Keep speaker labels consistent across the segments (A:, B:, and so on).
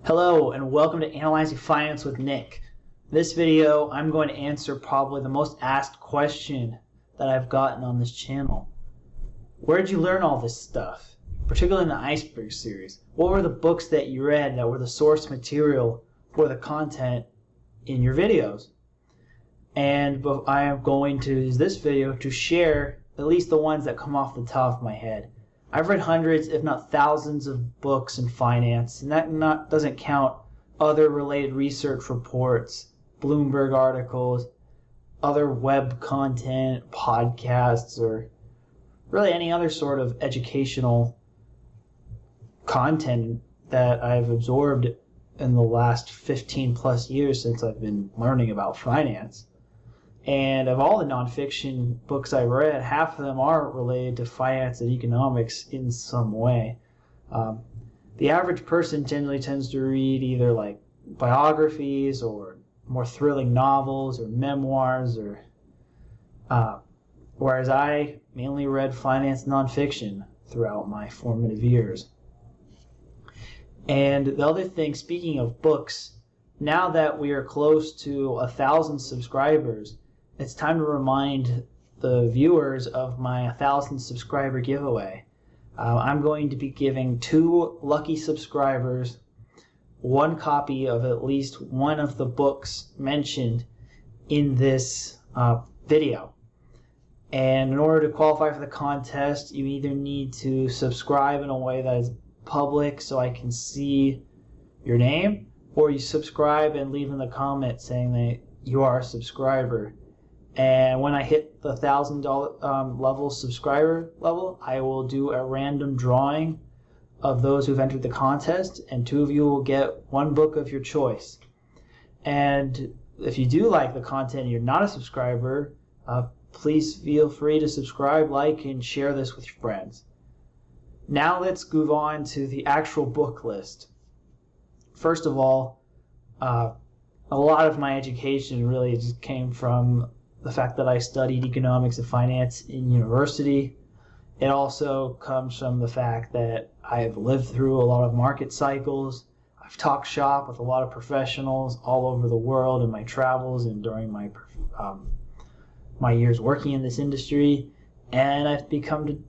A: Hello and welcome to Analyzing Finance with Nick. In this video, I'm going to answer probably the most asked question that I've gotten on this channel. Where did you learn all this stuff? Particularly in the Iceberg series. What were the books that you read that were the source material for the content in your videos? And I am going to use this video to share at least the ones that come off the top of my head. I've read hundreds, if not thousands, of books in finance, and that doesn't count other related research reports, Bloomberg articles, other web content, podcasts, or really any other sort of educational content that I've absorbed in the last 15 plus years since I've been learning about finance. And of all the nonfiction books I've read, half of them are related to finance and economics in some way. The average person generally tends to read either like biographies or more thrilling novels or memoirs, or whereas I mainly read finance nonfiction throughout my formative years. And the other thing, speaking of books, now that we are close to 1,000 subscribers, it's time to remind the viewers of my 1,000 subscriber giveaway. I'm going to be giving 2 lucky subscribers one copy of at least one of the books mentioned in this video. And in order to qualify for the contest, you either need to subscribe in a way that is public so I can see your name, or you subscribe and leave in the comment saying that you are a subscriber. And when I hit the $1,000 subscriber level, I will do a random drawing of those who've entered the contest, and 2 of you will get one book of your choice. And if you do like the content and you're not a subscriber, please feel free to subscribe, like, and share this with your friends. Now let's move on to the actual book list. First of all, a lot of my education really just came from the fact that I studied economics and finance in university. It also comes from the fact that I've lived through a lot of market cycles. I've talked shop with a lot of professionals all over the world in my travels and during my years working in this industry, and I've become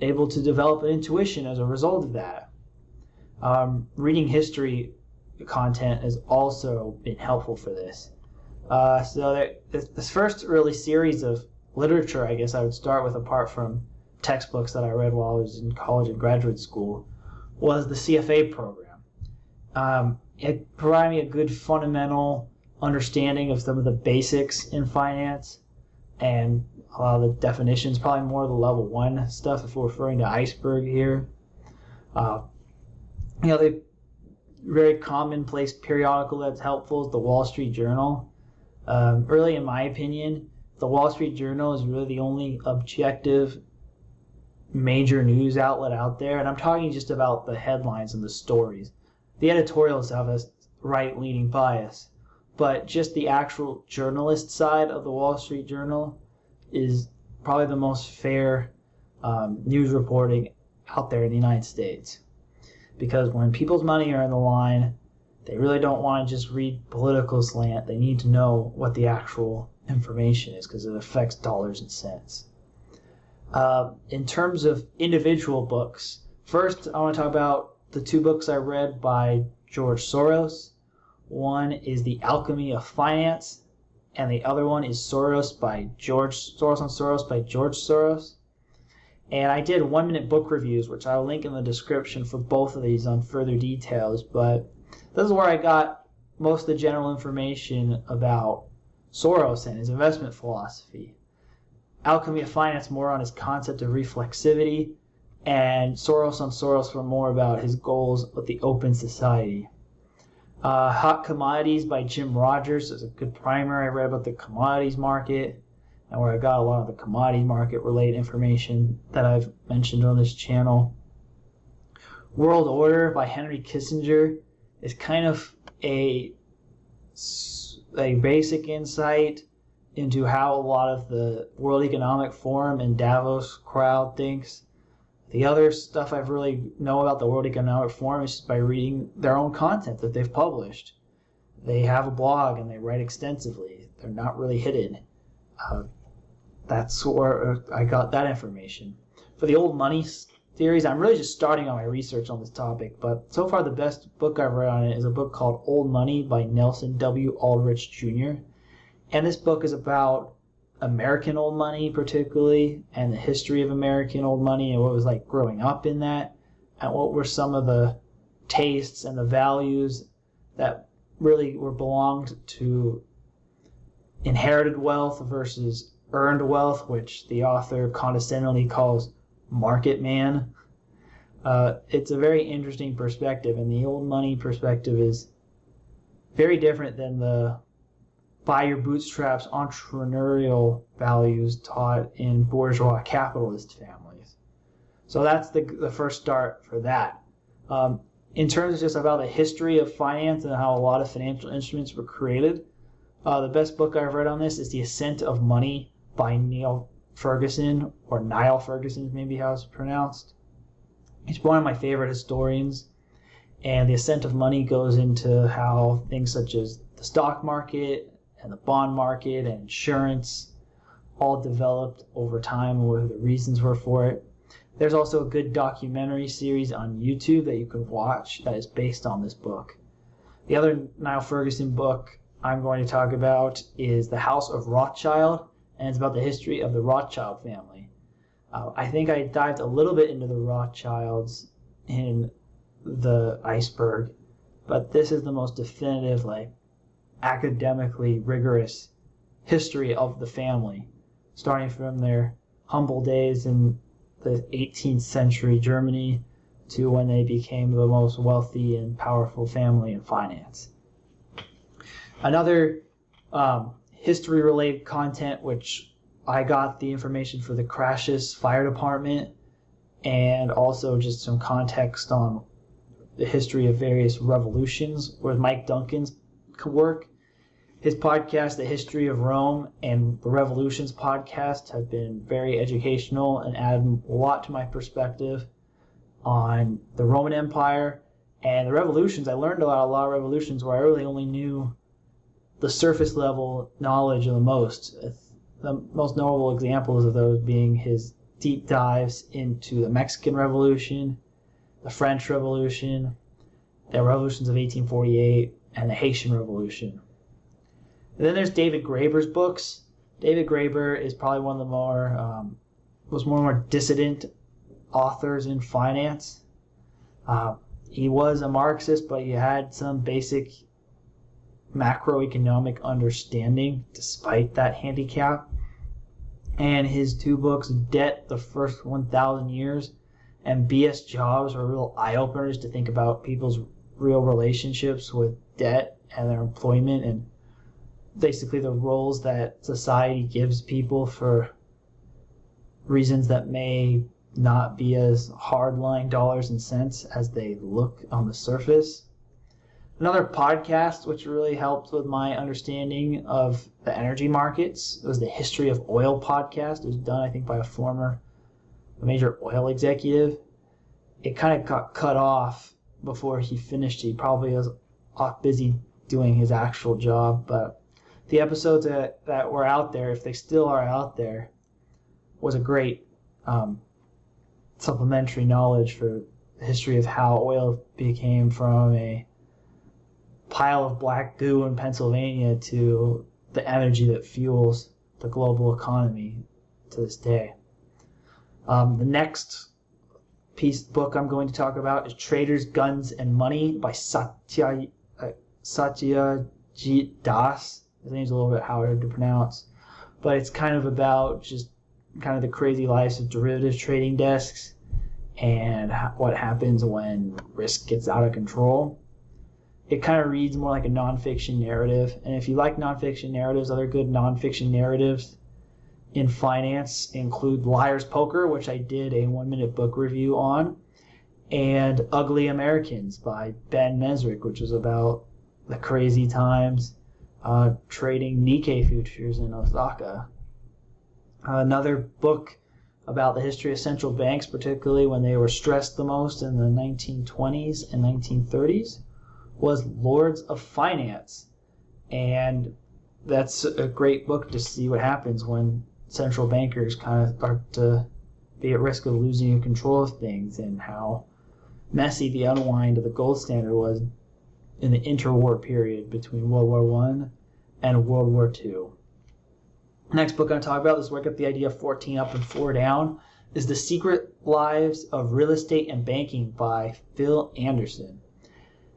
A: able to develop an intuition as a result of that. Reading history content has also been helpful for this. So this first really series of literature, I guess I would start with, apart from textbooks that I read while I was in college and graduate school, was the CFA program. It provided me a good fundamental understanding of some of the basics in finance and a lot of the definitions, probably more of the level 1 stuff if we're referring to Iceberg here. The very commonplace periodical that's helpful is the Wall Street Journal. Really, in my opinion, the Wall Street Journal is really the only objective major news outlet out there, and I'm talking just about the headlines and the stories. The editorials have a right-leaning bias, but just the actual journalist side of the Wall Street Journal is probably the most fair news reporting out there in the United States. Because when people's money are on the line, they really don't want to just read political slant. They need to know what the actual information is, because it affects dollars and cents. In terms of individual books, first I want to talk about the 2 books I read by George Soros. One is The Alchemy of Finance, and the other one is Soros on Soros by George Soros. And I did 1-minute book reviews, which I'll link in the description for both of these on further details, but this is where I got most of the general information about Soros and his investment philosophy. Alchemy of Finance more on his concept of reflexivity, and Soros on Soros for more about his goals with the open society. Hot Commodities by Jim Rogers is a good primer. I read about the commodities market, and where I got a lot of the commodities market related information that I've mentioned on this channel. World Order by Henry Kissinger is kind of a basic insight into how a lot of the World Economic Forum and Davos crowd thinks. The other stuff I've really know about the World Economic Forum is just by reading their own content that they've published. They have a blog and they write extensively. They're not really hidden. That's where I got that information. For the old money theories, I'm really just starting on my research on this topic, but so far the best book I've read on it is a book called Old Money by Nelson W. Aldrich Jr. And this book is about American old money particularly, and the history of American old money and what it was like growing up in that, and what were some of the tastes and the values that really were belonged to inherited wealth versus earned wealth, which the author condescendingly calls market man. It's a very interesting perspective, and the old money perspective is very different than the buy your bootstraps entrepreneurial values taught in bourgeois capitalist families. So that's the first start for that. In terms of just about the history of finance and how a lot of financial instruments were created, the best book I've read on this is The Ascent of Money by Niall Ferguson, or Niall Ferguson is maybe how it's pronounced. He's one of my favorite historians, and The Ascent of Money goes into how things such as the stock market and the bond market and insurance all developed over time and what the reasons were for it. There's also a good documentary series on YouTube that you can watch that is based on this book. The other Niall Ferguson book I'm going to talk about is The House of Rothschild, and it's about the history of the Rothschild family. I think I dived a little bit into the Rothschilds in the Iceberg, but this is the most definitive, academically rigorous history of the family, starting from their humble days in the 18th century Germany to when they became the most wealthy and powerful family in finance. Another history-related content, which I got the information for the Crassus Fire Department, and also just some context on the history of various revolutions, with Mike Duncan's work. His podcast, The History of Rome, and the Revolutions podcast have been very educational and added a lot to my perspective on the Roman Empire and the revolutions. I learned about a lot of revolutions where I really only knew the surface level knowledge of the most. The most notable examples of those being his deep dives into the Mexican Revolution, the French Revolution, the revolutions of 1848, and the Haitian Revolution. And then there's David Graeber's books. David Graeber is probably one of the more dissident authors in finance. He was a Marxist, but he had some basic macroeconomic understanding despite that handicap. And his two books, Debt, the First 1,000 Years, and BS Jobs, are real eye-openers to think about people's real relationships with debt and their employment, and basically the roles that society gives people for reasons that may not be as hard-line dollars and cents as they look on the surface. Another podcast which really helped with my understanding of the energy markets was the History of Oil podcast. It was done, I think, by a major oil executive. It kind of got cut off before he finished. He probably was off busy doing his actual job, but the episodes that were out there, if they still are out there, was a great supplementary knowledge for the history of how oil became from a pile of black goo in Pennsylvania to the energy that fuels the global economy to this day. The next book I'm going to talk about is Traders, Guns, and Money by Satyajit Das. His name's a little bit hard to pronounce, but it's kind of about just kind of the crazy lives of derivative trading desks and what happens when risk gets out of control. It kind of reads more like a nonfiction narrative, and if you like nonfiction narratives, other good nonfiction narratives in finance include Liar's Poker, which I did a 1-minute book review on, and Ugly Americans by Ben Mesrick, which was about the crazy times trading Nikkei futures in Osaka. Another book about the history of central banks, particularly when they were stressed the most in the 1920s and 1930s, was Lords of Finance. And that's a great book to see what happens when central bankers kind of start to be at risk of losing control of things, and how messy the unwind of the gold standard was in the interwar period between World War I and World War II. Next book I'm going to talk about, this work up the idea of 14 up and 4 down, is The Secret Lives of Real Estate and Banking by Phil Anderson.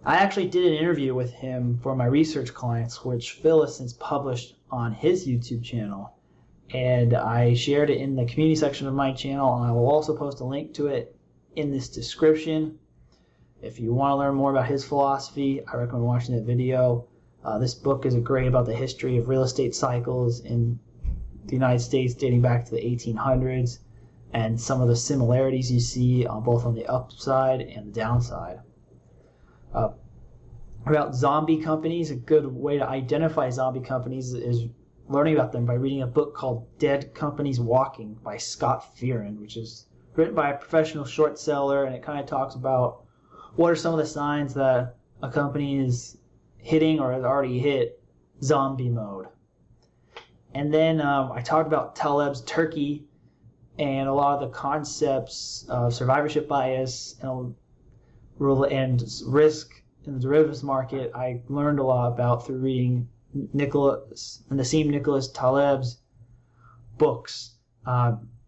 A: I actually did an interview with him for my research clients, which Phil has since published on his YouTube channel. And I shared it in the community section of my channel, and I will also post a link to it in this description. If you want to learn more about his philosophy, I recommend watching that video. This book is great about the history of real estate cycles in the United States dating back to the 1800s, and some of the similarities you see both on the upside and the downside. About zombie companies, a good way to identify zombie companies is learning about them by reading a book called Dead Companies Walking by Scott Fearon, which is written by a professional short seller, and it kind of talks about what are some of the signs that a company is hitting or has already hit zombie mode. And then I talked about Taleb's Turkey and a lot of the concepts of survivorship bias and risk in the derivatives market. I learned a lot about through reading Nassim Nicholas Taleb's books.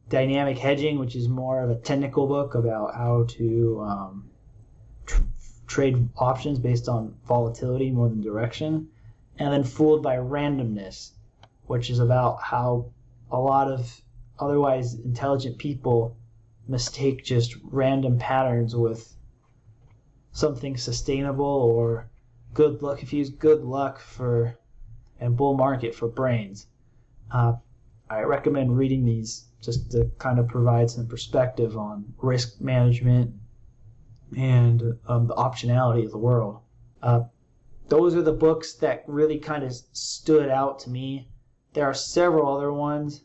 A: Dynamic Hedging, which is more of a technical book about how to trade options based on volatility more than direction. And then Fooled by Randomness, which is about how a lot of otherwise intelligent people mistake just random patterns with something sustainable or good luck, confuse good luck for and bull market for brains. I recommend reading these just to kind of provide some perspective on risk management and the optionality of the world. Those are the books that really kind of stood out to me. There are several other ones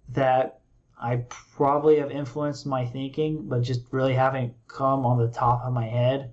A: that I probably have influenced my thinking, but just really haven't come on the top of my head.